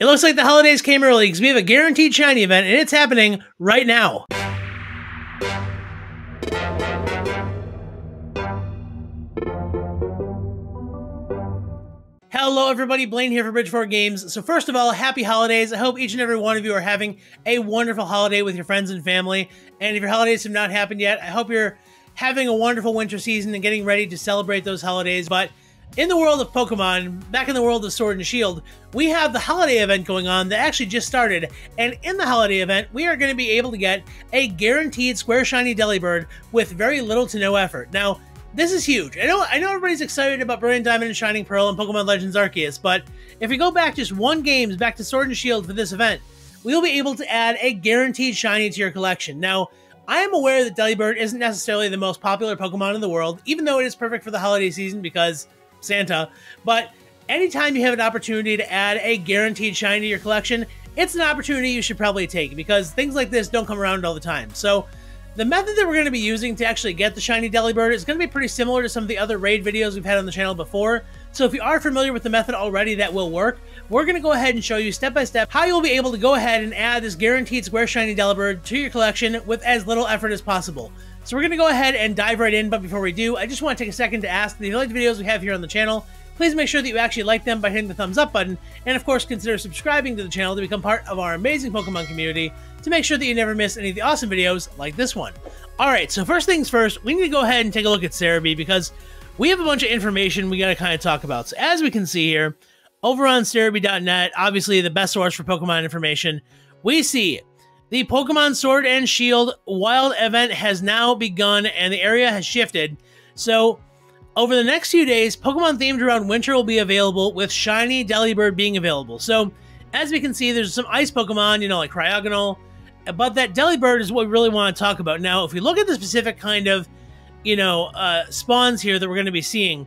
It looks like the holidays came early because we have a guaranteed shiny event and it's happening right now. Hello everybody, Blaine here for Bridge4 Games. So first of all, happy holidays. I hope each and every one of you are having a wonderful holiday with your friends and family. And if your holidays have not happened yet, I hope you're having a wonderful winter season and getting ready to celebrate those holidays. But in the world of Pokemon, back in the world of Sword and Shield, we have the holiday event going on that actually just started. And in the holiday event, we are going to be able to get a guaranteed Square Shiny Delibird with very little to no effort. Now, this is huge. I know everybody's excited about Brilliant Diamond and Shining Pearl and Pokemon Legends Arceus, but if we go back just one game, back to Sword and Shield for this event, we'll be able to add a guaranteed shiny to your collection. Now, I am aware that Delibird isn't necessarily the most popular Pokemon in the world, even though it is perfect for the holiday season because Santa, but anytime you have an opportunity to add a guaranteed shiny to your collection, it's an opportunity you should probably take because things like this don't come around all the time. So the method that we're going to be using to actually get the shiny Delibird is going to be pretty similar to some of the other raid videos we've had on the channel before. So if you are familiar with the method already, that will work. We're going to go ahead and show you step by step how you'll be able to go ahead and add this guaranteed Square Shiny Delibird to your collection with as little effort as possible. So we're going to go ahead and dive right in, but before we do, I just want to take a second to ask that if you like the videos we have here on the channel, please make sure that you actually like them by hitting the thumbs up button, and of course consider subscribing to the channel to become part of our amazing Pokemon community to make sure that you never miss any of the awesome videos like this one. Alright, so first things first, we need to go ahead and take a look at Cerebi because we have a bunch of information we got to kind of talk about. So as we can see here, over on Cerebi.net, obviously the best source for Pokemon information, we see the Pokemon Sword and Shield Wild event has now begun and the area has shifted. So over the next few days, Pokemon themed around winter will be available with Shiny Delibird being available. So as we can see, there's some ice Pokemon, you know, like Cryogonal, but that Delibird is what we really want to talk about. Now, if we look at the specific kind of, you know, spawns here that we're going to be seeing,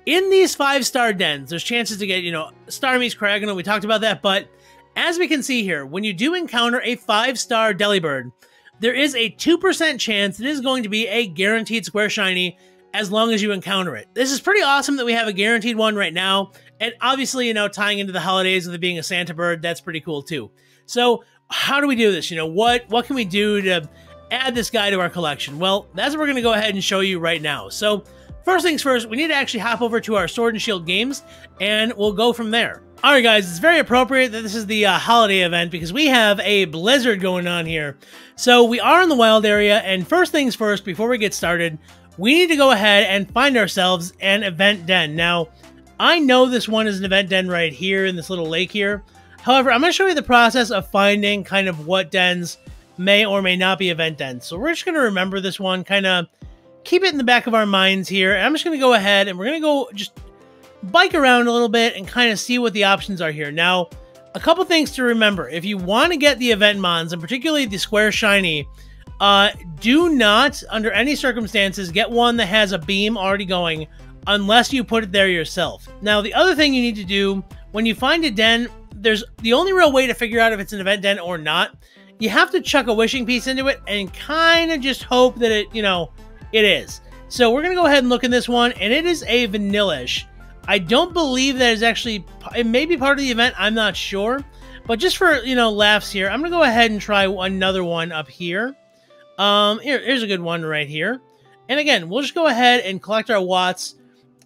in these 5-star dens, there's chances to get, you know, Starmie's, Cryogonal, we talked about that, but as we can see here, when you do encounter a 5-star Delibird, there is a 2% chance it is going to be a guaranteed Square Shiny as long as you encounter it. This is pretty awesome that we have a guaranteed one right now, and obviously, you know, tying into the holidays with it being a Santa bird, that's pretty cool too. So, how do we do this? You know, what can we do to add this guy to our collection? Well, that's what we're going to go ahead and show you right now. So, first things first, we need to actually hop over to our Sword and Shield games, and we'll go from there. Alright guys, it's very appropriate that this is the holiday event because we have a blizzard going on here. So we are in the wild area, and first things first, before we get started, we need to go ahead and find ourselves an event den. Now, I know this one is an event den right here in this little lake here. However, I'm going to show you the process of finding kind of what dens may or may not be event dens. So we're just going to remember this one, kind of keep it in the back of our minds here. And I'm just going to go ahead and we're going to go just bike around a little bit and kind of see what the options are here. Now, a couple things to remember. If you want to get the event mons, and particularly the Square Shiny, do not, under any circumstances, get one that has a beam already going unless you put it there yourself. Now, the other thing you need to do, when you find a den, there's the only real way to figure out if it's an event den or not. You have to chuck a wishing piece into it and kind of just hope that it, you know, it is. So we're going to go ahead and look in this one, and it is a vanillish. I don't believe that is actually, it may be part of the event, I'm not sure. But just for, you know, laughs here, I'm going to go ahead and try another one up here. Here's a good one right here. And again, we'll just go ahead and collect our watts.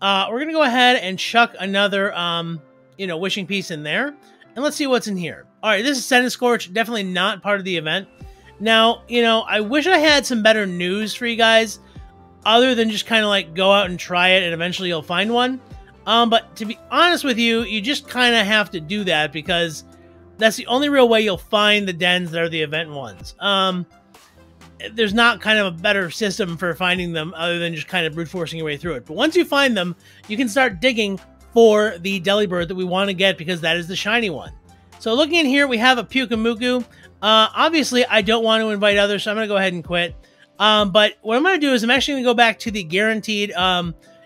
We're going to go ahead and chuck another, you know, wishing piece in there. And let's see what's in here. All right, this is Scorch, definitely not part of the event. Now, you know, I wish I had some better news for you guys, other than just kind of like go out and try it and eventually you'll find one. But to be honest with you, you just kind of have to do that because that's the only real way you'll find the dens that are the event ones. There's not kind of a better system for finding them other than just kind of brute forcing your way through it. But once you find them, you can start digging for the Delibird that we want to get because that is the shiny one. So looking in here, we have a Pyukumuku. Obviously, I don't want to invite others, so I'm going to go ahead and quit. But what I'm going to do is I'm actually going to go back to the guaranteed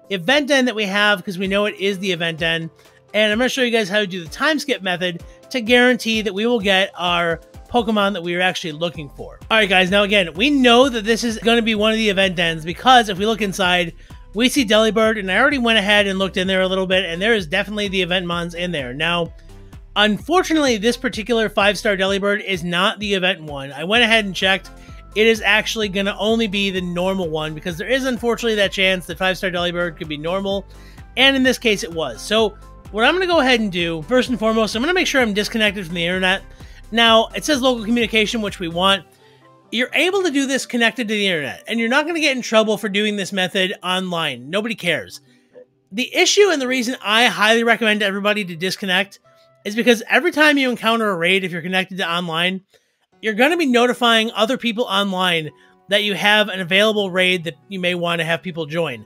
event den that we have because we know it is the event den. And I'm going to show you guys how to do the time skip method to guarantee that we will get our Pokemon that we are actually looking for. Alright guys, now again, we know that this is going to be one of the event dens because if we look inside, we see Delibird, and I already went ahead and looked in there a little bit, and there is definitely the event mons in there. Now, Unfortunately, this particular 5-star Delibird is not the event one. I went ahead and checked. It is actually going to only be the normal one because there is unfortunately that chance that 5-star Delibird could be normal. And in this case, it was. So what I'm going to go ahead and do, first and foremost, I'm going to make sure I'm disconnected from the internet. Now, it says local communication, which we want. You're able to do this connected to the internet, and you're not going to get in trouble for doing this method online. Nobody cares. The issue and the reason I highly recommend to everybody to disconnect is because every time you encounter a raid, if you're connected to online, you're going to be notifying other people online that you have an available raid that you may want to have people join.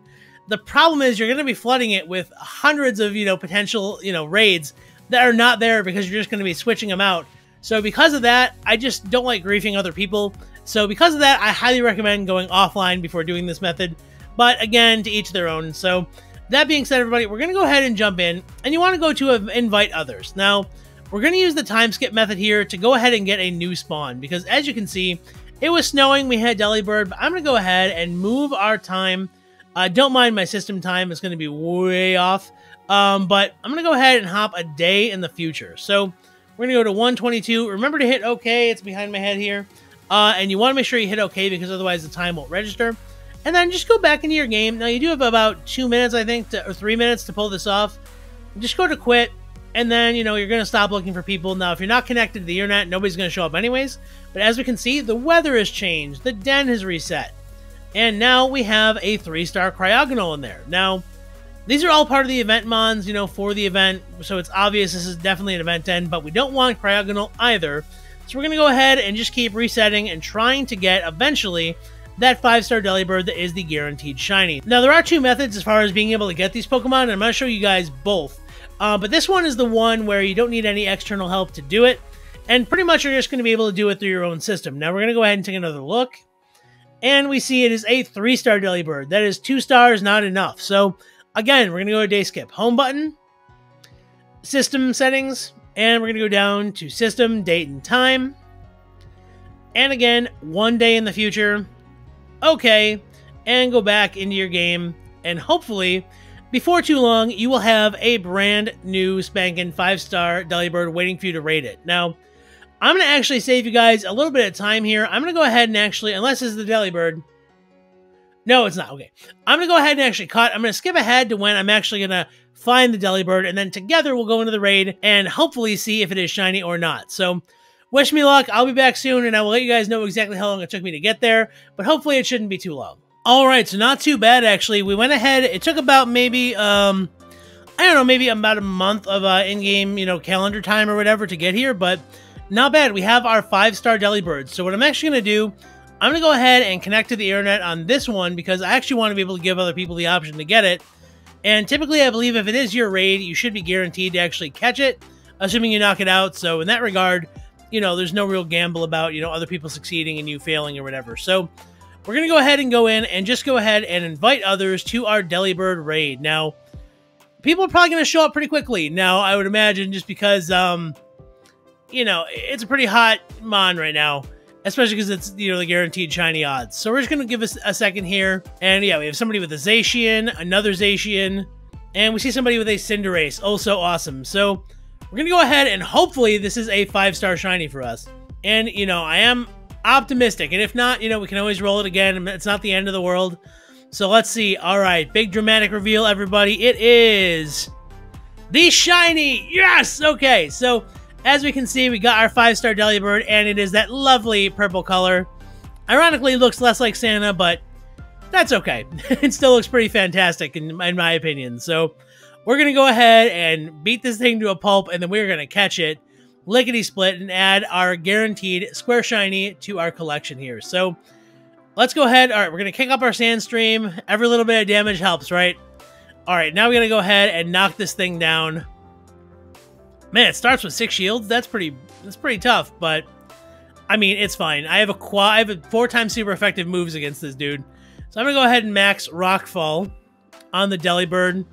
The problem is you're going to be flooding it with hundreds of, potential, raids that are not there because you're just going to be switching them out. So because of that, I just don't like griefing other people. So because of that, I highly recommend going offline before doing this method. But again, to each their own. So that being said, everybody, we're going to go ahead and jump in. And you want to go to invite others. Now, we're going to use the time skip method here to go ahead and get a new spawn. Because as you can see, it was snowing. We had Delibird. But I'm going to go ahead and move our time. Don't mind my system time. It's going to be way off. But I'm going to go ahead and hop a day in the future. So we're going to go to 122. Remember to hit OK. It's behind my head here. And you want to make sure you hit OK because otherwise the time won't register. And then just go back into your game. Now, you do have about 2 minutes, I think, or 3 minutes to pull this off. Just go to quit. And then, you're going to stop looking for people. Now, if you're not connected to the internet, nobody's going to show up anyways. But as we can see, the weather has changed. The den has reset. And now we have a 3-star cryogonal in there. Now, these are all part of the event mons, for the event. So it's obvious this is definitely an event den, but we don't want cryogonal either. So we're going to go ahead and just keep resetting and trying to get, eventually, that 5-star Delibird that is the guaranteed shiny. Now, there are 2 methods as far as being able to get these Pokemon, and I'm going to show you guys both. But this one is the one where you don't need any external help to do it. And pretty much you're just going to be able to do it through your own system. Now, we're going to go ahead and take another look. And we see it is a 3-star Delibird. That is 2 stars, not enough. So, again, we're going to go to day skip. Home button, system settings, and we're going to go down to system, date, and time. And again, 1 day in the future. Okay. And go back into your game. And hopefully, before too long, you will have a brand new spanking 5-star Delibird waiting for you to rate it. Now, I'm going to actually save you guys a little bit of time here. I'm going to go ahead and actually, unless this is the Delibird. No, it's not. Okay. I'm going to go ahead and actually cut. I'm going to skip ahead to when I'm actually going to find the Delibird, and then together we'll go into the raid and hopefully see if it is shiny or not. So, wish me luck. I'll be back soon, and I will let you guys know exactly how long it took me to get there, but hopefully it shouldn't be too long. All right, so not too bad, actually. We went ahead. It took about maybe, I don't know, maybe about a month of in-game, calendar time or whatever to get here, but not bad. We have our 5-star Delibird. So what I'm actually going to do, I'm going to go ahead and connect to the internet on this one because I actually want to be able to give other people the option to get it. And typically, I believe if it is your raid, you should be guaranteed to actually catch it, assuming you knock it out. So in that regard, there's no real gamble about, other people succeeding and you failing or whatever. So we're going to go ahead and go in and just go ahead and invite others to our Delibird raid. Now, people are probably going to show up pretty quickly. Now, I would imagine just because, it's a pretty hot mon right now, especially because it's, the guaranteed shiny odds. So we're just going to give us a second here. And yeah, we have somebody with a Zacian, another Zacian, and we see somebody with a Cinderace. Oh, so awesome. So we're going to go ahead and hopefully this is a 5-star shiny for us. And, I am optimistic. And if not, we can always roll it again. It's not the end of the world. So let's see. All right, big dramatic reveal, everybody. It is the shiny. Yes. Okay. So as we can see, we got our 5-star Delibird, and it is that lovely purple color. Ironically, it looks less like Santa, but that's okay. It still looks pretty fantastic in my opinion. So we're going to go ahead and beat this thing to a pulp, and then we're going to catch it, lickety-split, and add our guaranteed square shiny to our collection here. So let's go ahead. All right, we're going to kick up our Sandstream. Every little bit of damage helps, right? All right, now we're going to go ahead and knock this thing down. Man, it starts with 6 shields. That's pretty tough, but I mean, it's fine. I have a 4x super effective moves against this dude. So I'm going to go ahead and max Rockfall on the Delibird.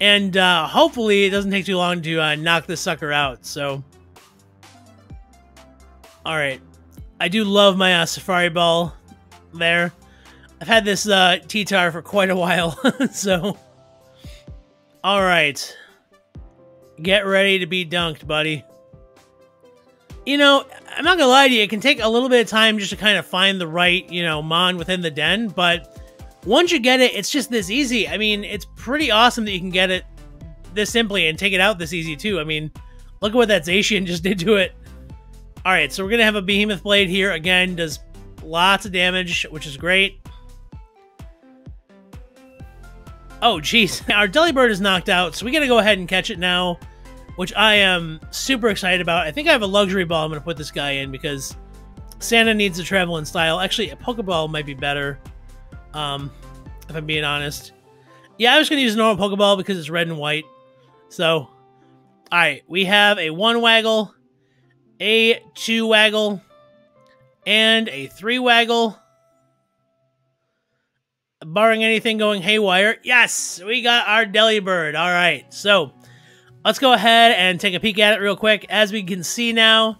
And hopefully it doesn't take too long to knock this sucker out. So, all right. I do love my Safari Ball there. I've had this T-Tar for quite a while. So, all right. Get ready to be dunked, buddy. You know, I'm not gonna lie to you, it can take a little bit of time just to kind of find the right, you know, mon within the den, but once you get it, it's just this easy. I mean, it's pretty awesome that you can get it this simply and take it out this easy too. I mean, look at what that Zacian just did to it. Alright, so we're gonna have a Behemoth Blade here. Again, does lots of damage, which is great. Oh, jeez. Our Delibird is knocked out, so we gotta go ahead and catch it now, which I am super excited about. I think I have a luxury ball I'm going to put this guy in because Santa needs to travel in style. Actually, a Pokeball might be better, if I'm being honest. Yeah, I was going to use a normal Pokeball because it's red and white. So, alright, we have a 1 Waggle, a 2 Waggle, and a 3 Waggle. Barring anything going haywire. Yes, we got our Delibird. Alright, so let's go ahead and take a peek at it real quick. As we can see now,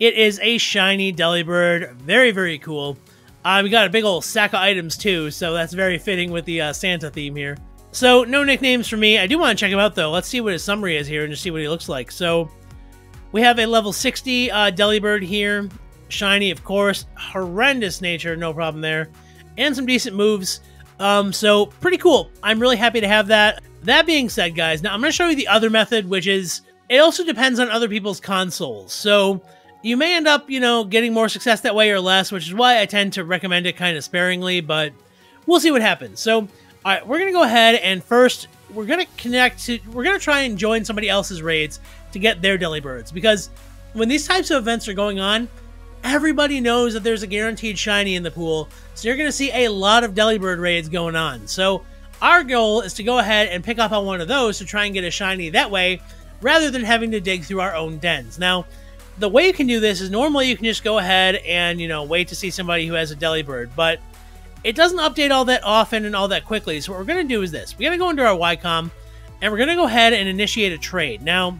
it is a shiny Delibird. Very, very cool. We got a big old sack of items too, so that's very fitting with the Santa theme here. So, no nicknames for me. I do want to check him out though. Let's see what his summary is here and just see what he looks like. So, we have a level 60 Delibird here. Shiny, of course. Horrendous nature, no problem there. And some decent moves. So, pretty cool. I'm really happy to have that. That being said, guys, now I'm going to show you the other method, which is, it also depends on other people's consoles. So, you may end up, you know, getting more success that way or less, which is why I tend to recommend it kind of sparingly, but we'll see what happens. So, all right, we're going to go ahead and first, we're going to try and join somebody else's raids to get their Delibirds, because when these types of events are going on, everybody knows that there's a guaranteed shiny in the pool, so you're going to see a lot of Delibird raids going on. So, our goal is to go ahead and pick up on one of those to try and get a shiny that way, rather than having to dig through our own dens. Now, the way you can do this is normally you can just go ahead and, you know, wait to see somebody who has a Delibird, but it doesn't update all that often and all that quickly. So what we're going to do is this. We're going to go into our Ycom, and we're going to go ahead and initiate a trade. Now,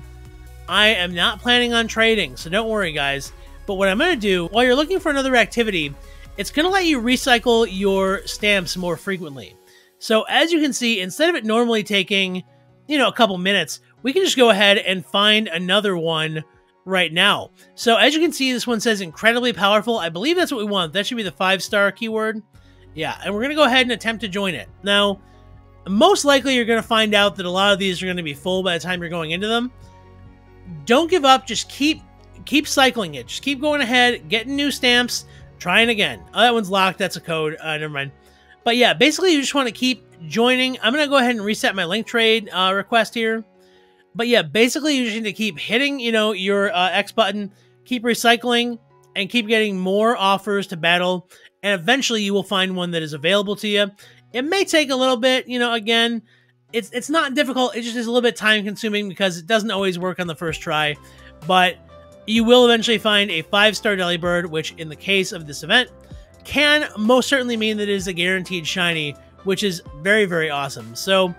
I am not planning on trading, so don't worry, guys. But what I'm going to do, while you're looking for another activity, it's going to let you recycle your stamps more frequently. So as you can see, instead of it normally taking, you know, a couple minutes, we can just go ahead and find another one right now. So as you can see, this one says incredibly powerful. I believe that's what we want. That should be the 5-star keyword. Yeah, and we're going to go ahead and attempt to join it. Now, most likely you're going to find out that a lot of these are going to be full by the time you're going into them. Don't give up. Just keep cycling it. Just keep going ahead, getting new stamps, trying again. Oh, that one's locked. That's a code. Never mind. But yeah, basically you just want to keep joining. I'm going to go ahead and reset my link trade request here. But yeah, basically you just need to keep hitting, you know, your X button, keep recycling, and keep getting more offers to battle. And eventually you will find one that is available to you. It may take a little bit, you know, again, it's not difficult. It just is a little bit time consuming because it doesn't always work on the first try. But you will eventually find a 5-star Delibird, which in the case of this event, can most certainly mean that it is a guaranteed shiny, which is very, very awesome. So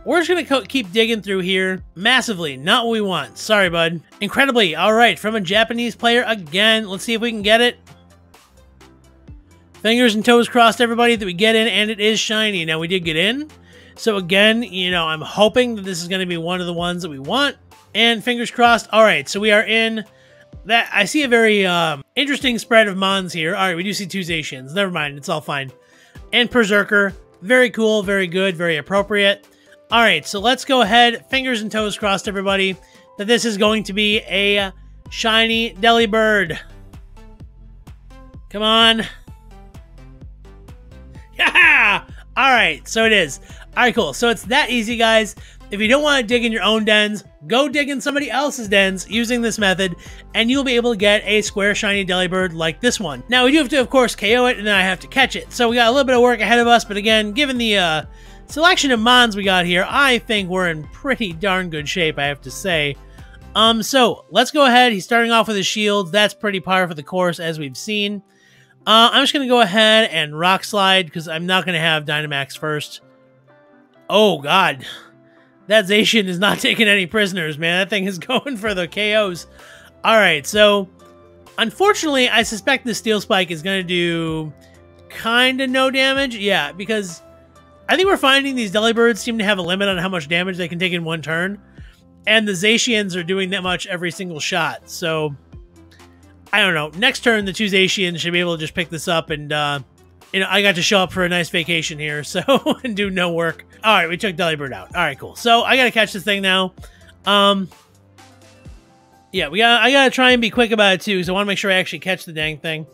we're just going to keep digging through here. Massively, not what we want. Sorry, bud. Incredibly, all right, from a Japanese player again. Let's see if we can get it. Fingers and toes crossed, everybody, that we get in, and it is shiny. Now, we did get in. So again, you know, I'm hoping that this is going to be one of the ones that we want. And fingers crossed. All right, so we are in. That I see a very interesting spread of mons here. All right, we do see 2 Zacians. Never mind, it's all fine. And Berserker. Very cool, very good, very appropriate. All right, so let's go ahead. Fingers and toes crossed, everybody, that this is going to be a shiny Delibird. Come on. Yeah! All right, so it is. All right, cool. So it's that easy, guys. If you don't want to dig in your own dens, go dig in somebody else's dens using this method, and you'll be able to get a square shiny Delibird like this one. Now, we do have to, of course, KO it, and then I have to catch it. So we got a little bit of work ahead of us, but again, given the selection of mons we got here, I think we're in pretty darn good shape, I have to say. So let's go ahead. He's starting off with his shields. That's pretty par for the course, as we've seen. I'm just going to go ahead and Rock Slide, because I'm not going to have Dynamax first. Oh, God. That Zacian is not taking any prisoners, man. That thing is going for the KOs. Alright, so unfortunately, I suspect the Steel Spike is going to do kind of no damage. Yeah, because I think we're finding these Delibirds seem to have a limit on how much damage they can take in one turn. and the Zacians are doing that much every single shot. So, I don't know. Next turn, the 2 Zacians should be able to just pick this up, and, you know, I got to show up for a nice vacation here, so, and do no work. All right, we took Delibird out. All right, cool. So, I got to catch this thing now. Yeah, I got to try and be quick about it, too, because I want to make sure I actually catch the dang thing.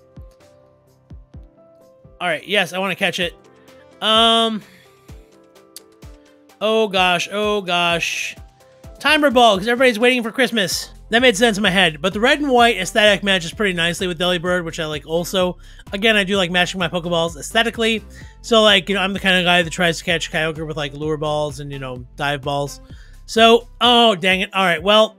All right, yes, I want to catch it. Oh, gosh, oh, gosh. Timer ball, because everybody's waiting for Christmas. That made sense in my head. But the red and white aesthetic matches pretty nicely with Delibird, which I like also. Again, I do like matching my Pokeballs aesthetically. So, like, you know, I'm the kind of guy that tries to catch Kyogre with, like, lure balls and, you know, dive balls. So, oh, dang it. All right, well,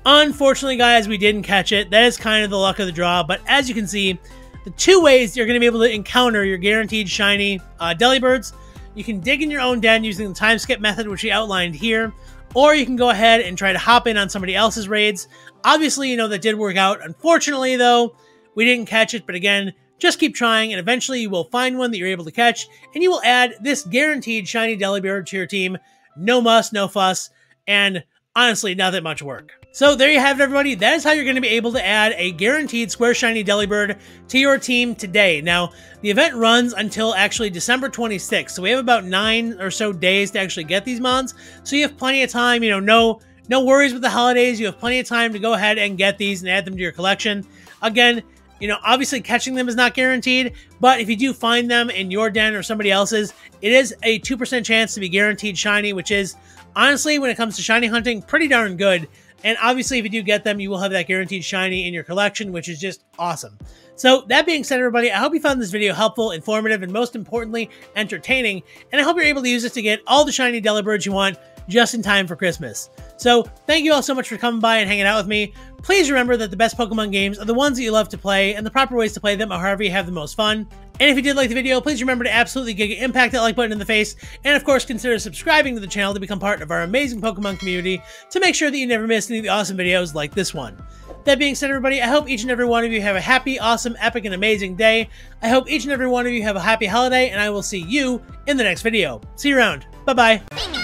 unfortunately, guys, we didn't catch it. That is kind of the luck of the draw. But as you can see, the 2 ways you're going to be able to encounter your guaranteed shiny Delibirds, you can dig in your own den using the time skip method, which we outlined here. Or you can go ahead and try to hop in on somebody else's raids. Obviously, you know, that did work out. Unfortunately, though, we didn't catch it. But again, just keep trying, and eventually you will find one that you're able to catch, and you will add this guaranteed shiny Delibird to your team. No muss, no fuss, and honestly, not that much work. So there you have it, everybody. That is how you're going to be able to add a guaranteed Square Shiny Delibird to your team today. Now, the event runs until actually December 26th, so we have about 9 or so days to actually get these mons. So you have plenty of time, you know, no worries with the holidays. You have plenty of time to go ahead and get these and add them to your collection. Again, you know, obviously catching them is not guaranteed, but if you do find them in your den or somebody else's, it is a 2% chance to be guaranteed shiny, which is, honestly, when it comes to shiny hunting, pretty darn good. And obviously, if you do get them, you will have that guaranteed shiny in your collection, which is just awesome. So that being said, everybody, I hope you found this video helpful, informative, and most importantly, entertaining. And I hope you're able to use this to get all the shiny Delibirds you want just in time for Christmas. So thank you all so much for coming by and hanging out with me. Please remember that the best Pokemon games are the ones that you love to play, and the proper ways to play them are however you have the most fun. And if you did like the video, please remember to absolutely impact that like button in the face, and of course consider subscribing to the channel to become part of our amazing Pokemon community to make sure that you never miss any of the awesome videos like this one. That being said, everybody, I hope each and every one of you have a happy, awesome, epic, and amazing day. I hope each and every one of you have a happy holiday, and I will see you in the next video. See you around. Bye-bye.